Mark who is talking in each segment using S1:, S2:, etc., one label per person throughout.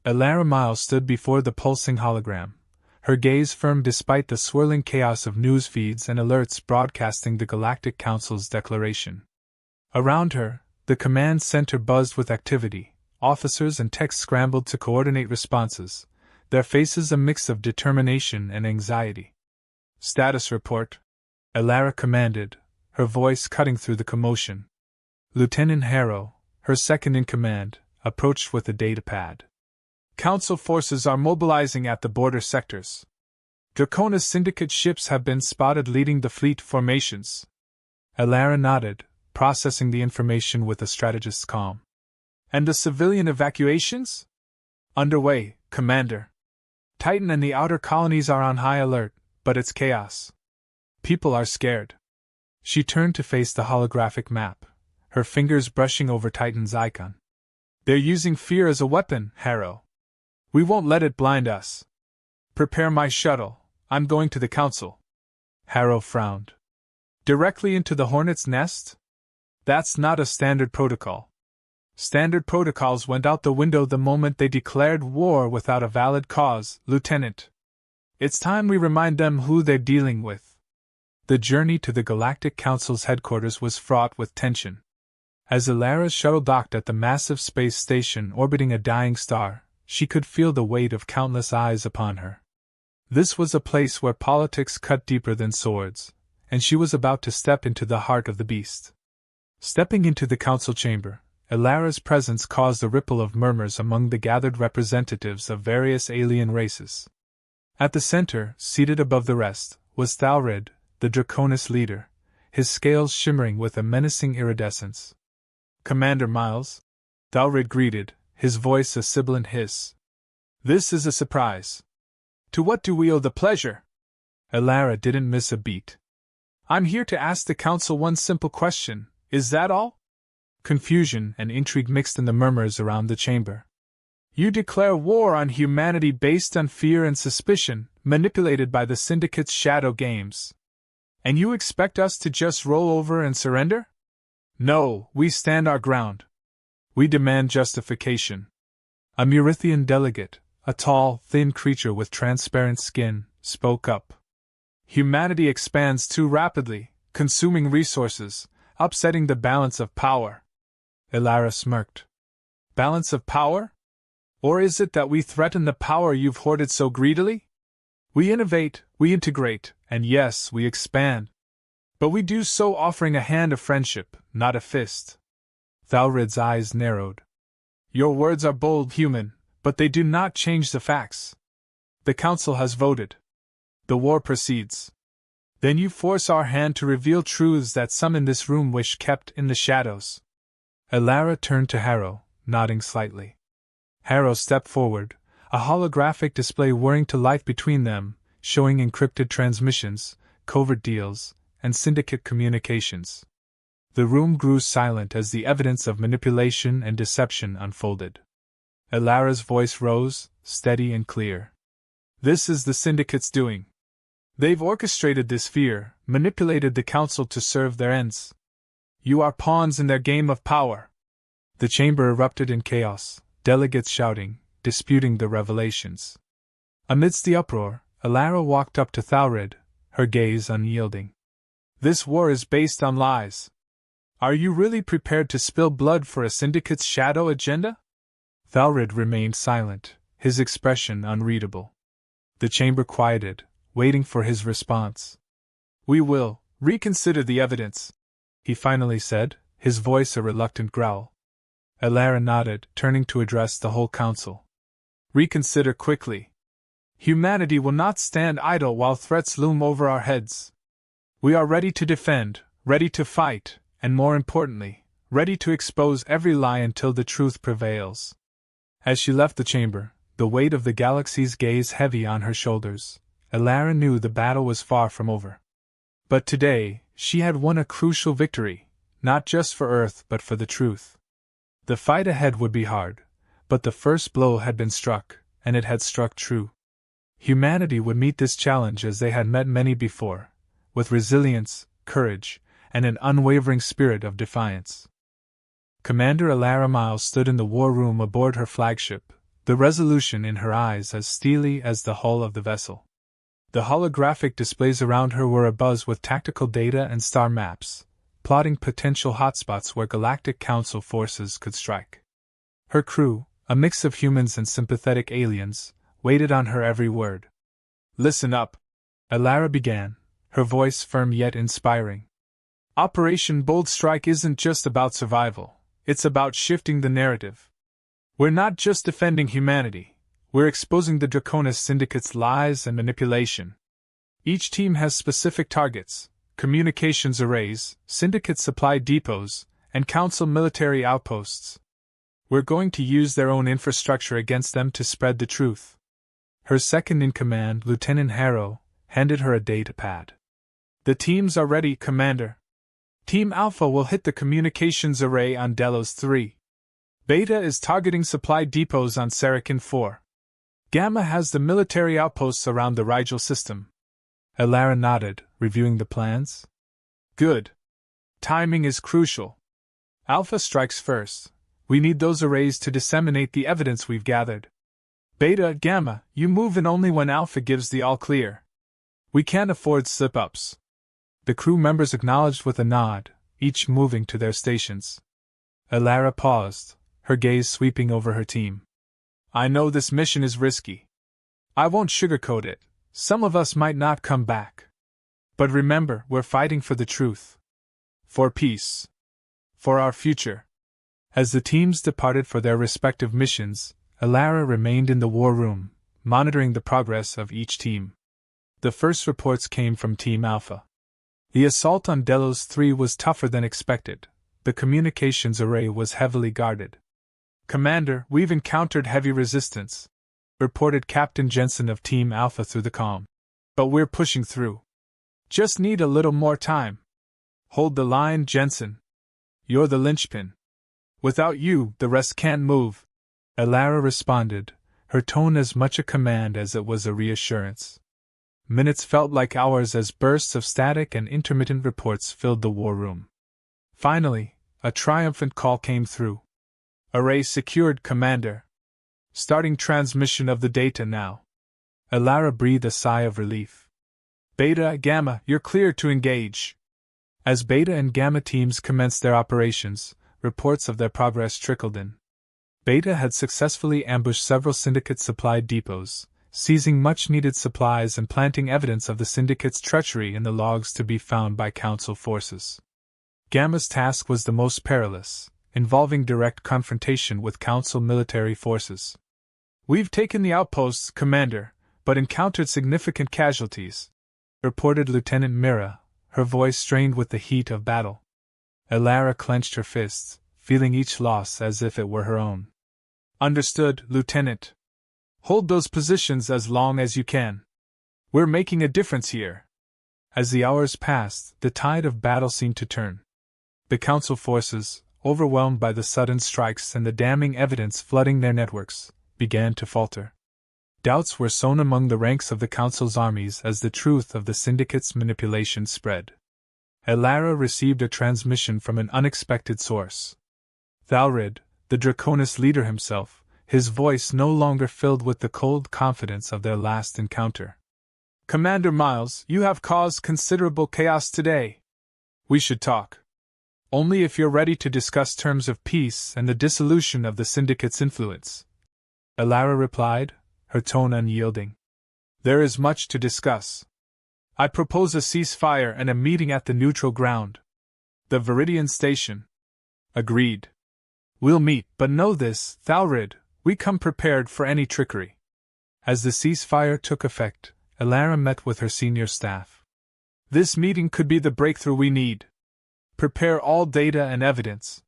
S1: Elara Miles stood before the pulsing hologram, her gaze firm despite the swirling chaos of news feeds and alerts broadcasting the Galactic Council's declaration. Around her, the command center buzzed with activity. Officers and techs scrambled to coordinate responses, their faces a mix of determination and anxiety. "Status report," Elara commanded, her voice cutting through the commotion. Lieutenant Harrow, her second in command, approached with a datapad. "Council forces are mobilizing at the border sectors. Draconis Syndicate ships have been spotted leading the fleet formations." Elara nodded, processing the information with a strategist's calm. "And the civilian evacuations?" "Underway, Commander. Titan and the outer colonies are on high alert, but it's chaos. People are scared." She turned to face the holographic map, her fingers brushing over Titan's icon. "They're using fear as a weapon, Harrow. We won't let it blind us. Prepare my shuttle, I'm going to the Council." Harrow frowned. "Directly into the Hornet's nest? That's not a standard protocol. Standard protocols went out the window the moment they declared war without a valid cause, Lieutenant. It's time we remind them who they're dealing with." The journey to the Galactic Council's headquarters was fraught with tension. As Elara's shuttle docked at the massive space station orbiting a dying star, she could feel the weight of countless eyes upon her. This was a place where politics cut deeper than swords, and she was about to step into the heart of the beast. Stepping into the council chamber, Elara's presence caused a ripple of murmurs among the gathered representatives of various alien races. At the center, seated above the rest, was Thalrid, the Draconis leader, his scales shimmering with a menacing iridescence. "Commander Miles," Thalrid greeted, his voice a sibilant hiss. "This is a surprise. To what do we owe the pleasure?" Elara didn't miss a beat. "I'm here to ask the Council one simple question, is that all?" Confusion and intrigue mixed in the murmurs around the chamber. "You declare war on humanity based on fear and suspicion, manipulated by the Syndicate's shadow games. And you expect us to just roll over and surrender? No, we stand our ground. We demand justification." A Murithian delegate, a tall, thin creature with transparent skin, spoke up. "Humanity expands too rapidly, consuming resources, upsetting the balance of power." Elara smirked. "Balance of power? Or is it that we threaten the power you've hoarded so greedily? We innovate, we integrate, and yes, we expand. But we do so offering a hand of friendship, not a fist." Thalrid's eyes narrowed. "Your words are bold, human, but they do not change the facts. The Council has voted. The war proceeds. Then you force our hand to reveal truths that some in this room wish kept in the shadows." Elara turned to Harrow, nodding slightly. Harrow stepped forward, a holographic display whirring to life between them, showing encrypted transmissions, covert deals, and syndicate communications. The room grew silent as the evidence of manipulation and deception unfolded. Elara's voice rose, steady and clear. "This is the Syndicate's doing. They've orchestrated this fear, manipulated the Council to serve their ends. You are pawns in their game of power." The chamber erupted in chaos, delegates shouting, disputing the revelations. Amidst the uproar, Elara walked up to Thalrid, her gaze unyielding. "This war is based on lies. Are you really prepared to spill blood for a Syndicate's shadow agenda?" Thalrid remained silent, his expression unreadable. The chamber quieted, waiting for his response. "We will reconsider the evidence," he finally said, his voice a reluctant growl. Elara nodded, turning to address the whole council. "Reconsider quickly. Humanity will not stand idle while threats loom over our heads. We are ready to defend, ready to fight, and more importantly, ready to expose every lie until the truth prevails." As she left the chamber, the weight of the galaxy's gaze heavy on her shoulders, Elara knew the battle was far from over. But today, she had won a crucial victory, not just for Earth but for the truth. The fight ahead would be hard, but the first blow had been struck, and it had struck true. Humanity would meet this challenge as they had met many before, with resilience, courage, and an unwavering spirit of defiance. Commander Elara Miles stood in the war room aboard her flagship, the resolution in her eyes as steely as the hull of the vessel. The holographic displays around her were abuzz with tactical data and star maps, plotting potential hotspots where Galactic Council forces could strike. Her crew, a mix of humans and sympathetic aliens, waited on her every word. "Listen up," Alara began, her voice firm yet inspiring. "Operation Bold Strike isn't just about survival, it's about shifting the narrative. We're not just defending humanity, we're exposing the Draconis Syndicate's lies and manipulation. Each team has specific targets: communications arrays, Syndicate supply depots, and Council military outposts. We're going to use their own infrastructure against them to spread the truth." Her second-in-command, Lieutenant Harrow, handed her a data pad. "The teams are ready, Commander. Team Alpha will hit the communications array on Delos 3. Beta is targeting supply depots on Sarakin 4. Gamma has the military outposts around the Rigel system." Alara nodded, reviewing the plans. "Good. Timing is crucial. Alpha strikes first. We need those arrays to disseminate the evidence we've gathered. Beta, Gamma, you move in only when Alpha gives the all-clear. We can't afford slip-ups." The crew members acknowledged with a nod, each moving to their stations. Alara paused, her gaze sweeping over her team. "I know this mission is risky. I won't sugarcoat it, some of us might not come back. But remember, we're fighting for the truth. For peace. For our future." As the teams departed for their respective missions, Alara remained in the war room, monitoring the progress of each team. The first reports came from Team Alpha. The assault on Delos 3 was tougher than expected. The communications array was heavily guarded. "Commander, we've encountered heavy resistance," reported Captain Jensen of Team Alpha through the comm. "But we're pushing through. Just need a little more time." "Hold the line, Jensen. You're the linchpin. Without you, the rest can't move," Alara responded, her tone as much a command as it was a reassurance. Minutes felt like hours as bursts of static and intermittent reports filled the war room. Finally, a triumphant call came through. "Array secured, Commander. Starting transmission of the data now." Alara breathed a sigh of relief. "Beta, Gamma, you're cleared to engage." As Beta and Gamma teams commenced their operations, reports of their progress trickled in. Beta had successfully ambushed several Syndicate-supplied depots, seizing much-needed supplies and planting evidence of the Syndicate's treachery in the logs to be found by Council forces. Gamma's task was the most perilous, involving direct confrontation with Council military forces. "We've taken the outposts, Commander, but encountered significant casualties," reported Lieutenant Mira, her voice strained with the heat of battle. Alara clenched her fists, feeling each loss as if it were her own. "Understood, Lieutenant. Hold those positions as long as you can. We're making a difference here." As the hours passed, the tide of battle seemed to turn. The Council forces, overwhelmed by the sudden strikes and the damning evidence flooding their networks, began to falter. Doubts were sown among the ranks of the Council's armies as the truth of the Syndicate's manipulation spread. Alara received a transmission from an unexpected source. Thalrid, the Draconis leader himself, his voice no longer filled with the cold confidence of their last encounter. "Commander Miles, you have caused considerable chaos today. We should talk. Only if you're ready to discuss terms of peace and the dissolution of the Syndicate's influence," Alara replied, her tone unyielding. "There is much to discuss. I propose a ceasefire and a meeting at the neutral ground. The Viridian Station." "Agreed. We'll meet, but know this, Thalrid, we come prepared for any trickery." As the ceasefire took effect, Alara met with her senior staff. "This meeting could be the breakthrough we need. Prepare all data and evidence.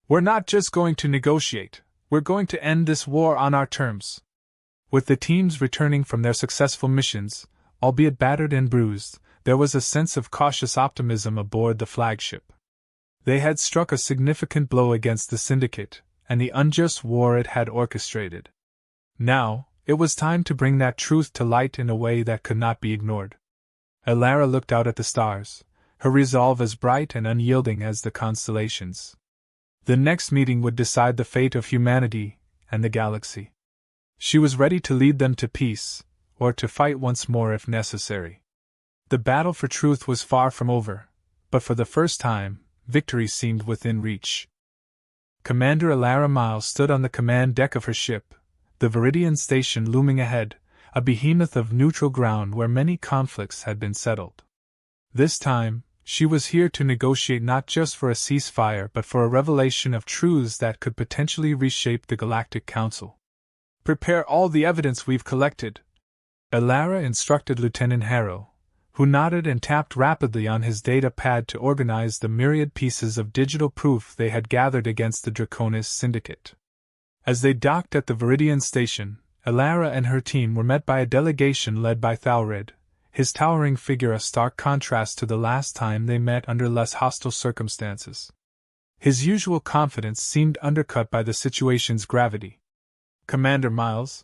S1: We're not just going to negotiate, we're going to end this war on our terms." With the teams returning from their successful missions, albeit battered and bruised, there was a sense of cautious optimism aboard the flagship. They had struck a significant blow against the Syndicate, and the unjust war it had orchestrated. Now, it was time to bring that truth to light in a way that could not be ignored. Alara looked out at the stars, her resolve as bright and unyielding as the constellations. The next meeting would decide the fate of humanity and the galaxy. She was ready to lead them to peace, or to fight once more if necessary. The battle for truth was far from over, but for the first time, victory seemed within reach. Commander Alara Miles stood on the command deck of her ship, the Viridian station looming ahead, a behemoth of neutral ground where many conflicts had been settled. This time, she was here to negotiate not just for a ceasefire but for a revelation of truths that could potentially reshape the Galactic Council. "Prepare all the evidence we've collected," Alara instructed Lieutenant Harrow, who nodded and tapped rapidly on his data pad to organize the myriad pieces of digital proof they had gathered against the Draconis Syndicate. As they docked at the Viridian station, Alara and her team were met by a delegation led by Thalred, his towering figure a stark contrast to the last time they met under less hostile circumstances. His usual confidence seemed undercut by the situation's gravity. "Commander Miles,"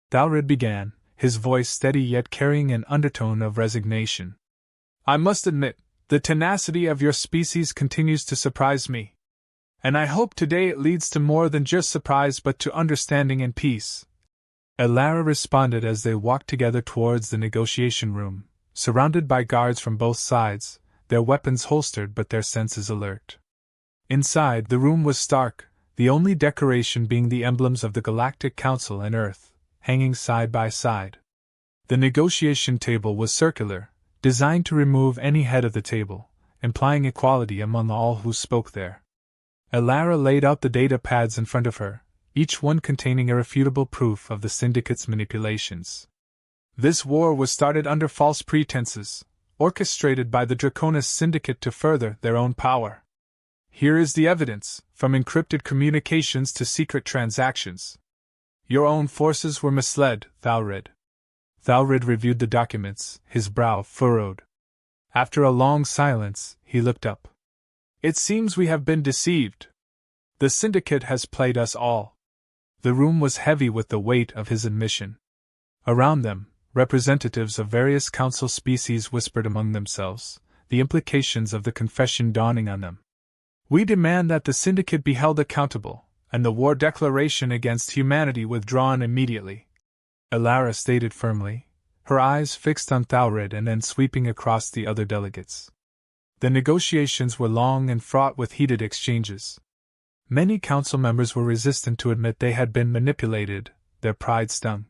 S1: Thalred began, his voice steady yet carrying an undertone of resignation. "I must admit, the tenacity of your species continues to surprise me. And I hope today it leads to more than just surprise but to understanding and peace." Alara responded as they walked together towards the negotiation room, surrounded by guards from both sides, their weapons holstered but their senses alert. Inside, the room was stark, the only decoration being the emblems of the Galactic Council and Earth, hanging side by side. The negotiation table was circular, designed to remove any head of the table, implying equality among all who spoke there. Alara laid out the data pads in front of her, each one containing irrefutable proof of the Syndicate's manipulations. This war was started under false pretenses, orchestrated by the Draconis Syndicate to further their own power. Here is the evidence, from encrypted communications to secret transactions. Your own forces were misled, Thalred. Thalred reviewed the documents, his brow furrowed. After a long silence, he looked up. "It seems we have been deceived. The Syndicate has played us all." The room was heavy with the weight of his admission. Around them, representatives of various council species whispered among themselves, the implications of the confession dawning on them. "We demand that the Syndicate be held accountable, and the war declaration against humanity withdrawn immediately," Alara stated firmly, her eyes fixed on Thalred and then sweeping across the other delegates. The negotiations were long and fraught with heated exchanges. Many council members were resistant to admit they had been manipulated, their pride stung.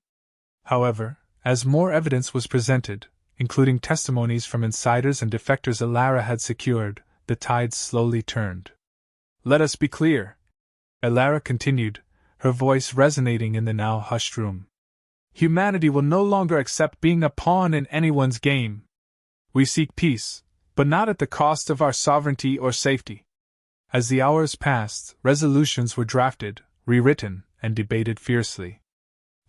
S1: However, as more evidence was presented, including testimonies from insiders and defectors Alara had secured, the tides slowly turned. "Let us be clear," Alara continued, her voice resonating in the now hushed room. "Humanity will no longer accept being a pawn in anyone's game. We seek peace, but not at the cost of our sovereignty or safety." As the hours passed, resolutions were drafted, rewritten, and debated fiercely.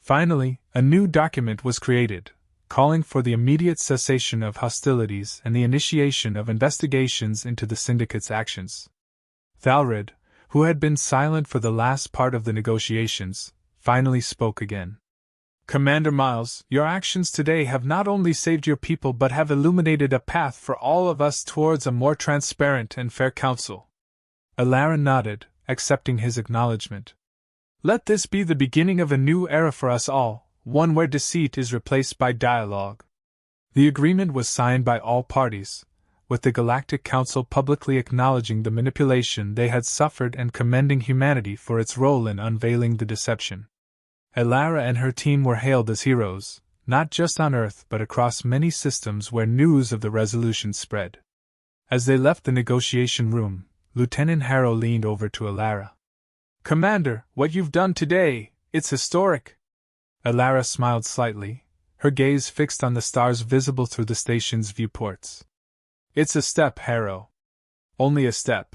S1: Finally, a new document was created, calling for the immediate cessation of hostilities and the initiation of investigations into the Syndicate's actions. Thalred, who had been silent for the last part of the negotiations, finally spoke again. "Commander Miles, your actions today have not only saved your people but have illuminated a path for all of us towards a more transparent and fair council." Alara nodded, accepting his acknowledgement. "Let this be the beginning of a new era for us all, one where deceit is replaced by dialogue." The agreement was signed by all parties, with the Galactic Council publicly acknowledging the manipulation they had suffered and commending humanity for its role in unveiling the deception. Alara and her team were hailed as heroes, not just on Earth but across many systems where news of the resolution spread. As they left the negotiation room, Lieutenant Harrow leaned over to Alara. "Commander, what you've done today, it's historic." Alara smiled slightly, her gaze fixed on the stars visible through the station's viewports. "It's a step, Harrow. Only a step.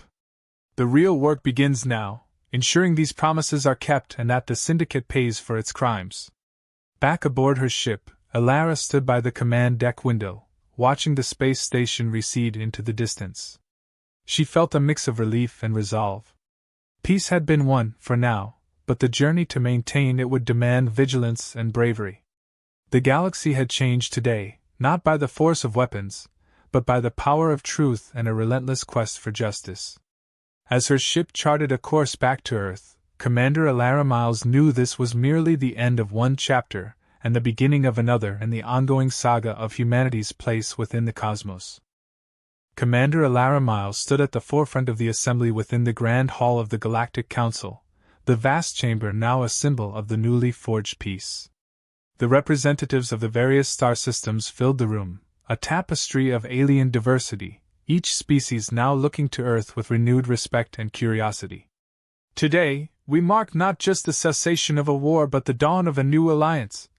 S1: The real work begins now, ensuring these promises are kept and that the Syndicate pays for its crimes." Back aboard her ship, Alara stood by the command deck window, watching the space station recede into the distance. She felt a mix of relief and resolve. Peace had been won, for now, but the journey to maintain it would demand vigilance and bravery. The galaxy had changed today, not by the force of weapons, but by the power of truth and a relentless quest for justice. As her ship charted a course back to Earth, Commander Alara Miles knew this was merely the end of one chapter, and the beginning of another in the ongoing saga of humanity's place within the cosmos. Commander Alara Miles stood at the forefront of the assembly within the Grand Hall of the Galactic Council, the vast chamber now a symbol of the newly forged peace. The representatives of the various star systems filled the room, a tapestry of alien diversity, each species now looking to Earth with renewed respect and curiosity. Today, we mark not just the cessation of a war but the dawn of a new alliance,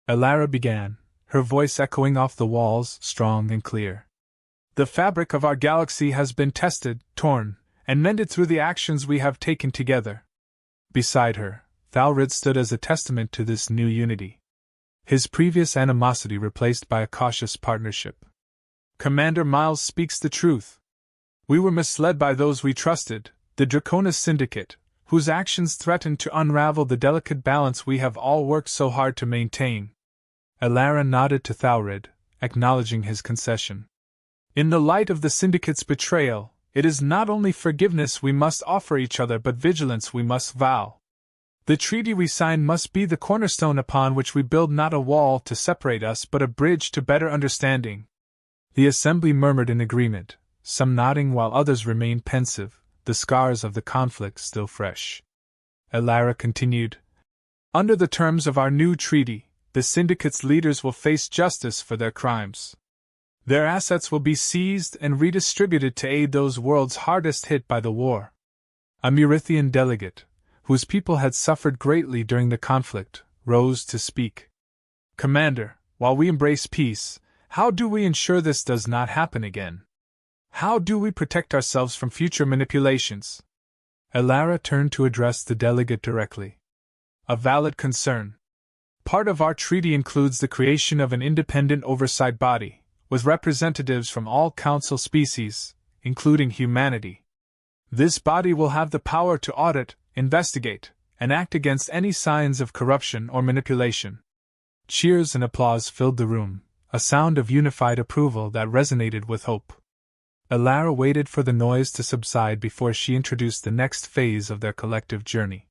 S1: Alara began, her voice echoing off the walls, strong and clear. The fabric of our galaxy has been tested, torn, and mended through the actions we have taken together. Beside her, Thalrid stood as a testament to this new unity. His previous animosity replaced by a cautious partnership. Commander Miles speaks the truth. We were misled by those we trusted, the Draconis Syndicate, whose actions threatened to unravel the delicate balance we have all worked so hard to maintain. Alara nodded to Thalrid, acknowledging his concession. In the light of the Syndicate's betrayal, it is not only forgiveness we must offer each other but vigilance we must vow. The treaty we sign must be the cornerstone upon which we build not a wall to separate us but a bridge to better understanding. The assembly murmured in agreement, some nodding while others remained pensive, the scars of the conflict still fresh. Alara continued, Under the terms of our new treaty, the Syndicate's leaders will face justice for their crimes. Their assets will be seized and redistributed to aid those worlds hardest hit by the war. A Murithian delegate, whose people had suffered greatly during the conflict, rose to speak. Commander, while we embrace peace, how do we ensure this does not happen again? How do we protect ourselves from future manipulations? Alara turned to address the delegate directly. A valid concern. Part of our treaty includes the creation of an independent oversight body, with representatives from all council species, including humanity. This body will have the power to audit, investigate, and act against any signs of corruption or manipulation. Cheers and applause filled the room, a sound of unified approval that resonated with hope. Alara waited for the noise to subside before she introduced the next phase of their collective journey.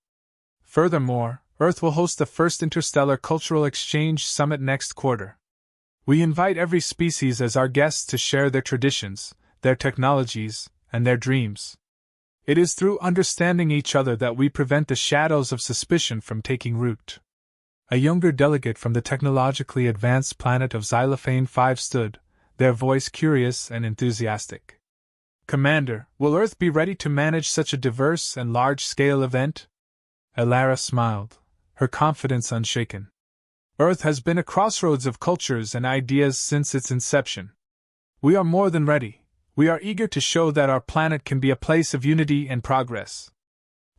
S1: Furthermore, Earth will host the first Interstellar Cultural Exchange Summit next quarter. We invite every species as our guests to share their traditions, their technologies, and their dreams. It is through understanding each other that we prevent the shadows of suspicion from taking root. A younger delegate from the technologically advanced planet of Xylophane 5 stood, their voice curious and enthusiastic. Commander, will Earth be ready to manage such a diverse and large-scale event? Alara smiled, her confidence unshaken. Earth has been a crossroads of cultures and ideas since its inception. We are more than ready. We are eager to show that our planet can be a place of unity and progress.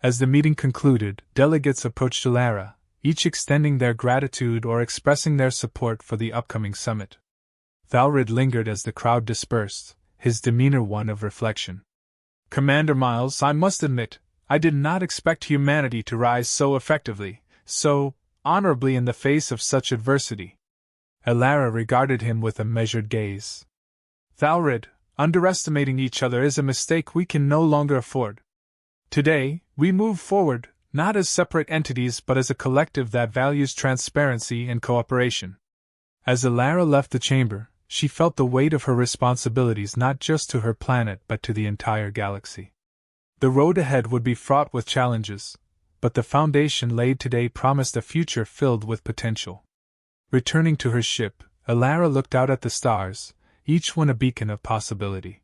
S1: As the meeting concluded, delegates approached Alara, each extending their gratitude or expressing their support for the upcoming summit. Thalrid lingered as the crowd dispersed, his demeanor one of reflection. Commander Miles, I must admit, I did not expect humanity to rise so effectively, so honorably in the face of such adversity. Alara regarded him with a measured gaze. Thalrid, underestimating each other is a mistake we can no longer afford. Today, we move forward, not as separate entities but as a collective that values transparency and cooperation. As Alara left the chamber, she felt the weight of her responsibilities not just to her planet but to the entire galaxy. The road ahead would be fraught with challenges, but the foundation laid today promised a future filled with potential. Returning to her ship, Alara looked out at the stars, each one a beacon of possibility.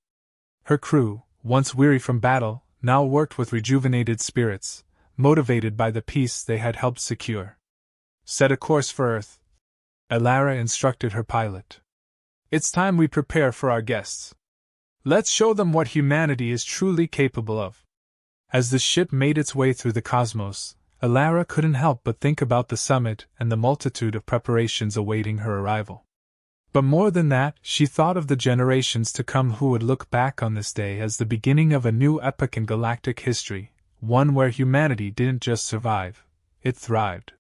S1: Her crew, once weary from battle, now worked with rejuvenated spirits, motivated by the peace they had helped secure. Set a course for Earth, Alara instructed her pilot. It's time we prepare for our guests. Let's show them what humanity is truly capable of. As the ship made its way through the cosmos, Alara couldn't help but think about the summit and the multitude of preparations awaiting her arrival. But more than that, she thought of the generations to come who would look back on this day as the beginning of a new epoch in galactic history, one where humanity didn't just survive, it thrived.